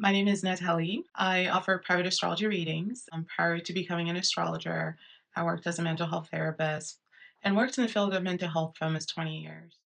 My name is Natalie. I offer private astrology readings. Prior to becoming an astrologer, I worked as a mental health therapist and worked in the field of mental health for almost 20 years.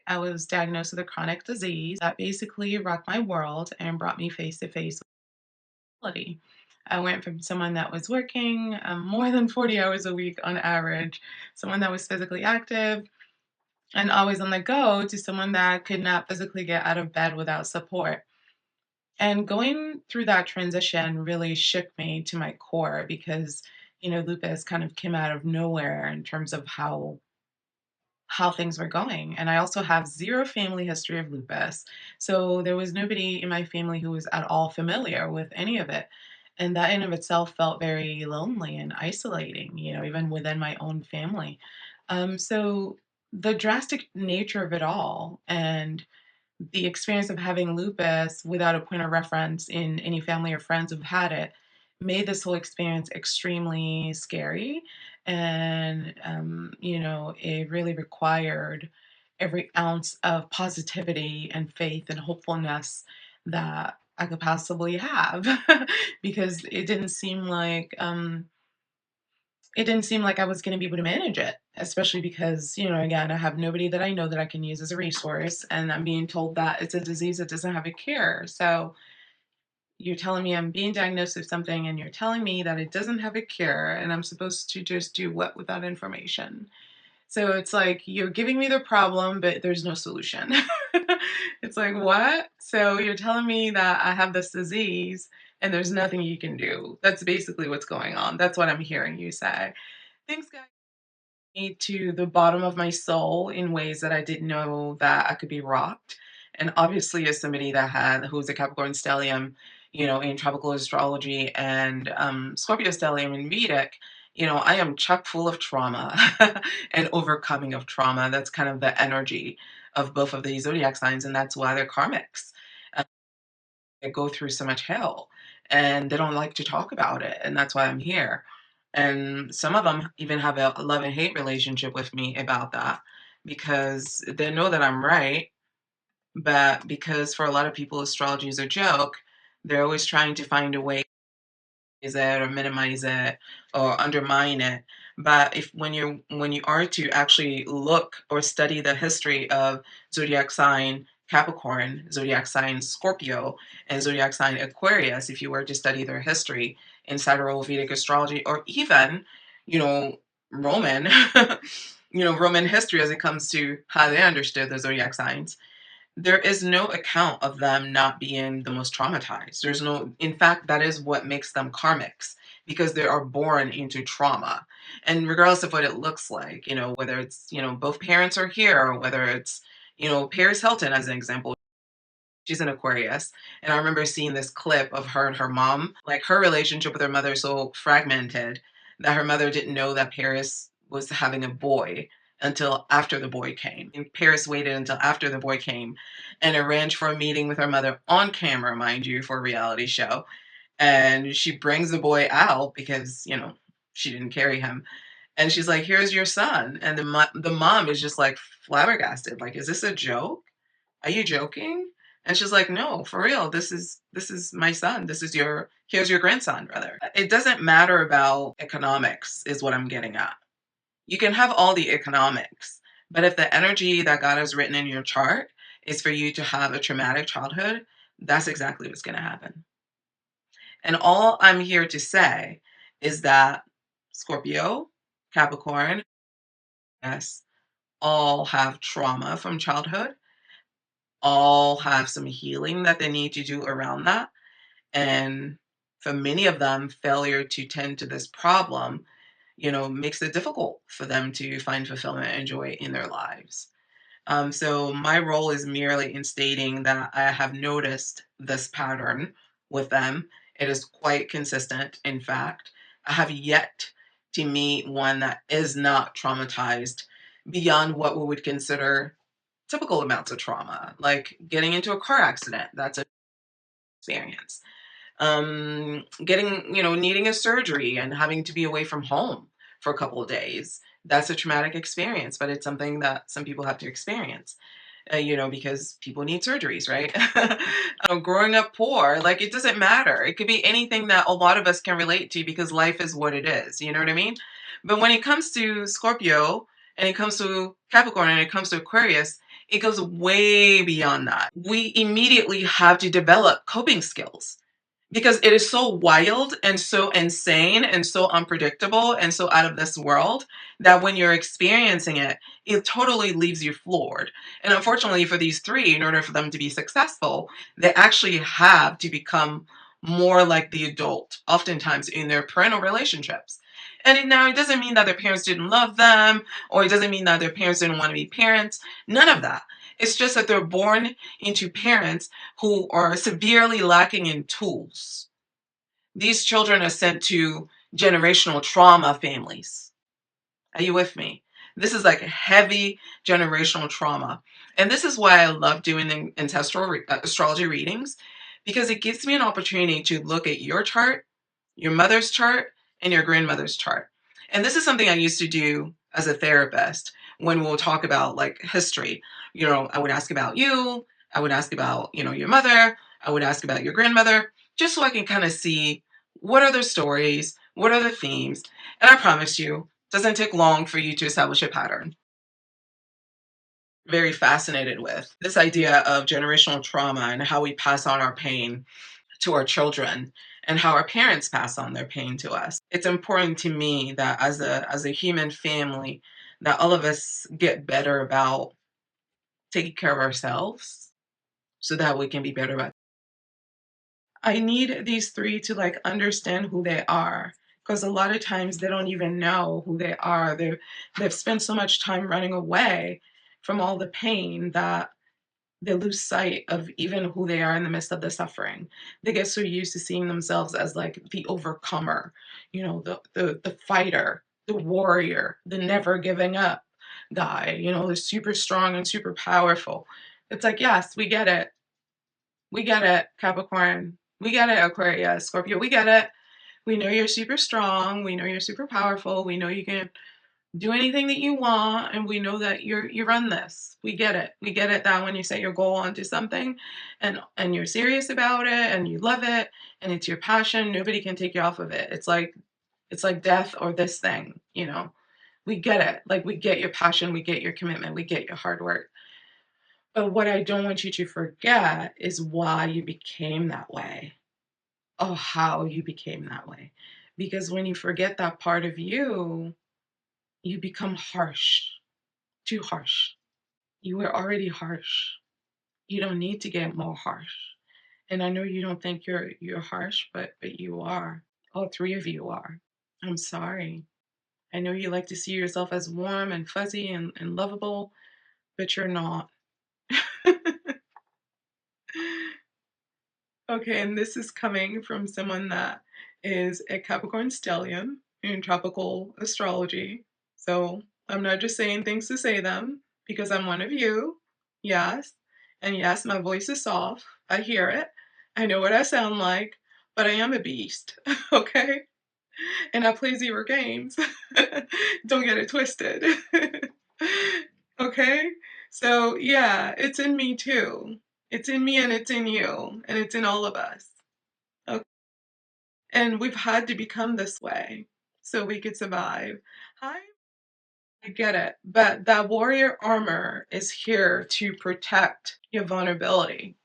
I was diagnosed with a chronic disease that basically rocked my world and brought me face to face with reality. I went from someone that was working more than 40 hours a week on average, someone that was physically active and always on the go, to someone that could not physically get out of bed without support. And going through that transition really shook me to my core because, lupus kind of came out of nowhere in terms of how things were going. And I also have zero family history of lupus. So there was nobody in my family who was at all familiar with any of it. And that in of itself felt very lonely and isolating, even within my own family. So the drastic nature of it all and the experience of having lupus without a point of reference in any family or friends who've had it made this whole experience extremely scary. And, it really required every ounce of positivity and faith and hopefulness that I could possibly have because it didn't seem like I was going to be able to manage it, especially because, again, I have nobody that I know that I can use as a resource. And I'm being told that it's a disease that doesn't have a cure. So you're telling me I'm being diagnosed with something and you're telling me that it doesn't have a cure and I'm supposed to just do what with that information? So it's like you're giving me the problem, but there's no solution. It's like, what? So you're telling me that I have this disease and there's nothing you can do. That's basically what's going on. That's what I'm hearing you say. Things got me to the bottom of my soul in ways that I didn't know that I could be rocked. And obviously, as somebody who's a Capricorn stellium, in tropical astrology and Scorpio stellium in Vedic, I am chock full of trauma and overcoming of trauma. That's kind of the energy of both of these zodiac signs, and that's why they're karmics. Uh, They go through so much hell, and they don't like to talk about it, and that's why I'm here. And some of them even have a love and hate relationship with me about that because they know that I'm right, but because for a lot of people astrology is a joke, they're always trying to find a way is it or minimize it or undermine it. But if when you are to actually look or study the history of zodiac sign Capricorn, zodiac sign Scorpio, and zodiac sign Aquarius, if you were to study their history in sidereal Vedic astrology, or even, you know, Roman, Roman history as it comes to how they understood the zodiac signs, there is no account of them not being the most traumatized. There's no, in fact, that is what makes them karmics because they are born into trauma. And regardless of what it looks like, whether it's, both parents are here or whether it's, Paris Hilton as an example, she's an Aquarius. And I remember seeing this clip of her and her mom, like her relationship with her mother is so fragmented that her mother didn't know that Paris was having a boy until after the boy came. And Paris waited until after the boy came and arranged for a meeting with her mother on camera, mind you, for a reality show. And she brings the boy out because, she didn't carry him. And she's like, "Here's your son." And the mom is just like flabbergasted. Like, "Is this a joke? Are you joking?" And she's like, "No, for real. This is my son. Here's your grandson, rather." It doesn't matter about economics, is what I'm getting at. You can have all the economics, but if the energy that God has written in your chart is for you to have a traumatic childhood, that's exactly what's going to happen. And all I'm here to say is that Scorpio, Capricorn, yes, all have trauma from childhood, all have some healing that they need to do around that. And for many of them, failure to tend to this problem, makes it difficult for them to find fulfillment and joy in their lives. So my role is merely in stating that I have noticed this pattern with them. It is quite consistent. In fact, I have yet to meet one that is not traumatized beyond what we would consider typical amounts of trauma, like getting into a car accident. That's an experience. Getting, needing a surgery and having to be away from home for a couple of days. That's a traumatic experience, but it's something that some people have to experience. because people need surgeries, right? Growing up poor, like it doesn't matter. It could be anything that a lot of us can relate to because life is what it is. You know what I mean? But when it comes to Scorpio and it comes to Capricorn and it comes to Aquarius, it goes way beyond that. We immediately have to develop coping skills because it is so wild and so insane and so unpredictable and so out of this world that when you're experiencing it, it totally leaves you floored. And unfortunately for these three, in order for them to be successful, they actually have to become more like the adult, oftentimes in their parental relationships. And now it doesn't mean that their parents didn't love them, or it doesn't mean that their parents didn't want to be parents. None of that. It's just that they're born into parents who are severely lacking in tools. These children are sent to generational trauma families. Are you with me? This is like a heavy generational trauma. And this is why I love doing the ancestral astrology readings, because it gives me an opportunity to look at your chart, your mother's chart, and your grandmother's chart. And this is something I used to do as a therapist when we'll talk about like history. I would ask about you, I would ask about, your mother, I would ask about your grandmother, just so I can kind of see what are their stories, what are the themes. And I promise you, it doesn't take long for you to establish a pattern. Very fascinated with this idea of generational trauma and how we pass on our pain to our children and how our parents pass on their pain to us. It's important to me that as a human family, that all of us get better about taking care of ourselves so that we can be better about. I need these three to like understand who they are because a lot of times they don't even know who they are. They've spent so much time running away from all the pain that they lose sight of even who they are in the midst of the suffering. They get so used to seeing themselves as like the overcomer, the fighter, the warrior, the never giving up guy, the super strong and super powerful. It's like, yes, we get it. We get it, Capricorn. We get it, Aquarius, Scorpio. We get it. We know you're super strong. We know you're super powerful. We know you can do anything that you want, and we know that you run this. We get it. We get it that when you set your goal onto something and you're serious about it and you love it and it's your passion, nobody can take you off of it. It's like death or this thing. We get it. Like we get your passion, we get your commitment, we get your hard work. But what I don't want you to forget is why you became that way. Or how you became that way. Because when you forget that part of you, you become harsh. Too harsh. You were already harsh. You don't need to get more harsh. And I know you don't think you're harsh, but you are. All three of you are. I'm sorry. I know you like to see yourself as warm and fuzzy and lovable, but you're not. Okay, and this is coming from someone that is a Capricorn stellium in tropical astrology. So I'm not just saying things to say them because I'm one of you. Yes. And yes, my voice is soft. I hear it. I know what I sound like, but I am a beast. Okay? And I play zero games. Don't get it twisted. Okay? So, yeah, it's in me too. It's in me and it's in you and it's in all of us. Okay? And we've had to become this way so we could survive. Hi, I get it. But that warrior armor is here to protect your vulnerability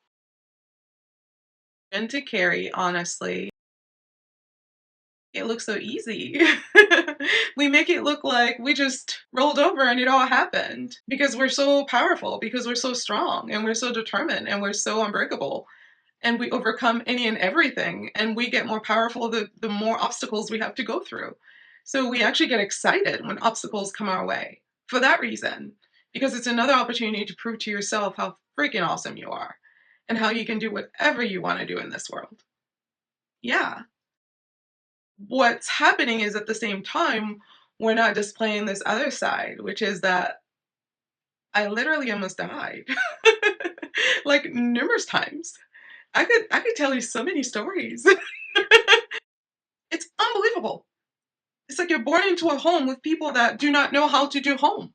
and to carry, honestly. It looks so easy. We make it look like we just rolled over and it all happened because we're so powerful, because we're so strong and we're so determined and we're so unbreakable and we overcome any and everything and we get more powerful the more obstacles we have to go through. So we actually get excited when obstacles come our way for that reason, because it's another opportunity to prove to yourself how freaking awesome you are and how you can do whatever you want to do in this world. Yeah. What's happening is at the same time, we're not displaying this other side, which is that I literally almost died. Like numerous times. I could tell you so many stories. It's unbelievable. It's like you're born into a home with people that do not know how to do home.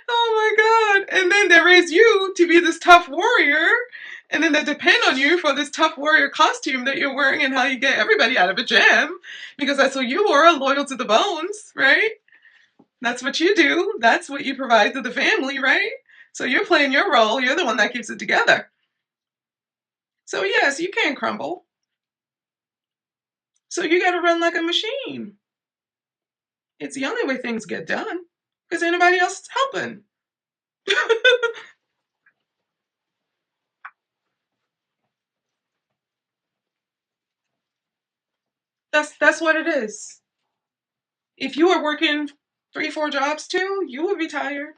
Oh my God. And then they raise you to be this tough warrior. And then they depend on you for this tough warrior costume that you're wearing and how you get everybody out of a jam. Because that's what you are, loyal to the bones, right? That's what you do. That's what you provide to the family, right? So you're playing your role. You're the one that keeps it together. So yes, you can crumble. So you got to run like a machine. It's the only way things get done because anybody else is helping. That's what it is. If you were working 3, 4 jobs too, you would be tired.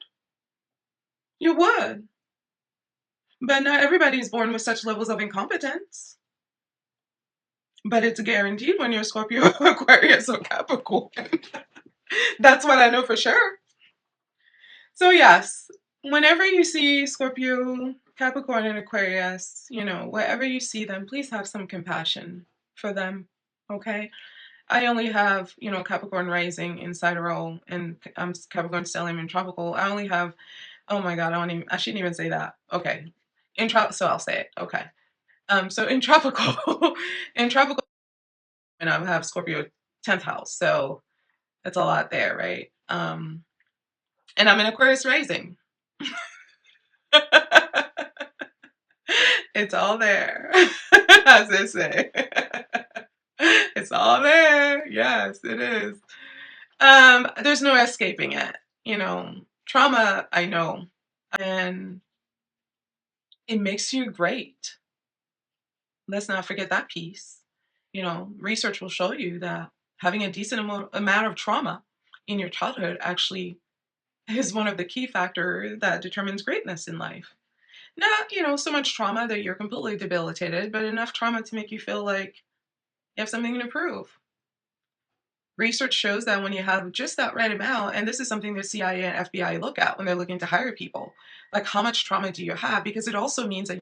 You would. But not everybody is born with such levels of incompetence. But it's guaranteed when you're Scorpio, Aquarius, or Capricorn. That's what I know for sure. So yes, whenever you see Scorpio, Capricorn, and Aquarius, wherever you see them, please have some compassion for them. Okay? I only have, Capricorn rising in Sidereal and Capricorn stellium in tropical. I only have, oh my God, I shouldn't even say that. Okay. So I'll say it. Okay. So in tropical, in tropical, and I have Scorpio 10th house. So that's a lot there, right? And I'm in Aquarius rising. It's all there, as they say. It's all there. Yes, it is. There's no escaping it. Trauma, I know, and it makes you great. Let's not forget that piece. Research will show you that having a decent amount of trauma in your childhood actually is one of the key factors that determines greatness in life. Not, so much trauma that you're completely debilitated, but enough trauma to make you feel like you have something to prove. Research shows that when you have just that right amount, and this is something the CIA and FBI look at when they're looking to hire people, like how much trauma do you have? Because it also means that.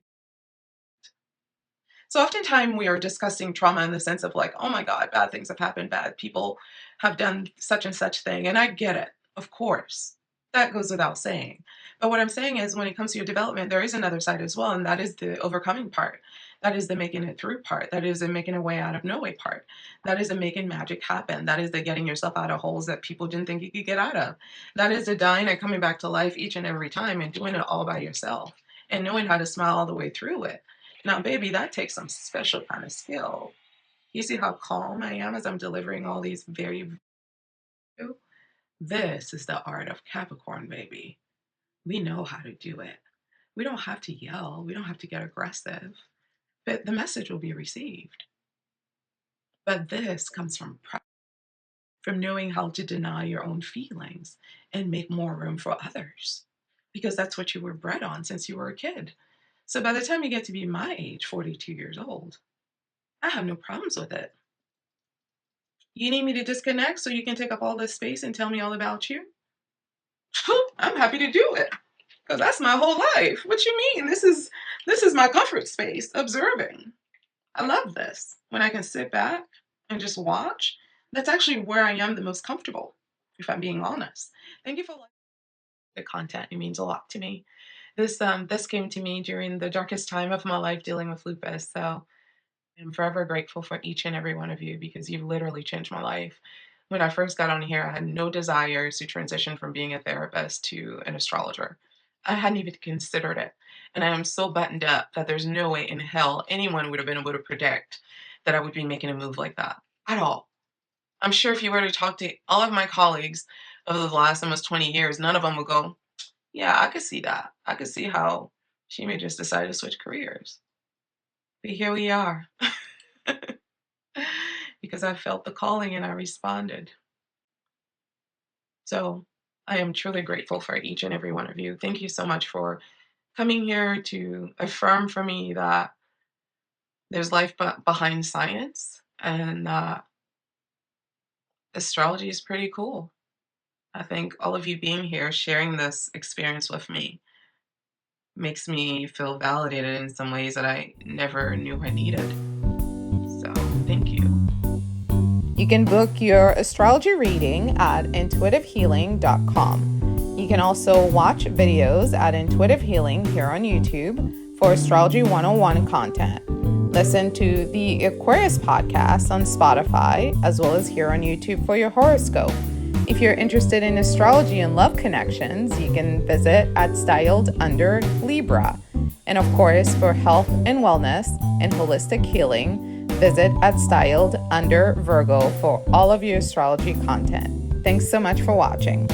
So oftentimes we are discussing trauma in the sense of like, oh my God, bad things have happened, bad people have done such and such thing. And I get it, of course. That goes without saying. But what I'm saying is when it comes to your development, there is another side as well, and that is the overcoming part. That is the making it through part. That is the making a way out of no way part. That is the making magic happen. That is the getting yourself out of holes that people didn't think you could get out of. That is the dying and coming back to life each and every time and doing it all by yourself and knowing how to smile all the way through it. Now, baby, that takes some special kind of skill. You see how calm I am as I'm delivering all these very. This is the art of Capricorn, baby. We know how to do it. We don't have to yell. We don't have to get aggressive. But the message will be received. But this comes from practice, from knowing how to deny your own feelings and make more room for others. Because that's what you were bred on since you were a kid. So by the time you get to be my age, 42 years old, I have no problems with it. You need me to disconnect so you can take up all this space and tell me all about you? I'm happy to do it because that's my whole life. What you mean? This is my comfort space, observing. I love this when I can sit back and just watch. That's actually where I am the most comfortable, if I'm being honest. Thank you for liking the content. It means a lot to me. This came to me during the darkest time of my life dealing with lupus. So I'm forever grateful for each and every one of you because you've literally changed my life. When I first got on here, I had no desires to transition from being a therapist to an astrologer. I hadn't even considered it. And I am so buttoned up that there's no way in hell anyone would have been able to predict that I would be making a move like that at all. I'm sure if you were to talk to all of my colleagues over the last almost 20 years, none of them would go, yeah, I could see that. I could see how she may just decide to switch careers. But here we are. Because I felt the calling and I responded. So I am truly grateful for each and every one of you. Thank you so much for coming here to affirm for me that there's life behind science and astrology is pretty cool. I think all of you being here, sharing this experience with me, makes me feel validated in some ways that I never knew I needed. So thank you. You can book your astrology reading at intuitivehealing.com. You can also watch videos at Intuitive Healing here on YouTube for Astrology 101 content. Listen to the Aquarius podcast on Spotify, as well as here on YouTube for your horoscope. If you're interested in astrology and love connections, you can visit at Styled Under Libra. And of course, for health and wellness and holistic healing, visit at Styled Under Virgo for all of your astrology content. Thanks so much for watching.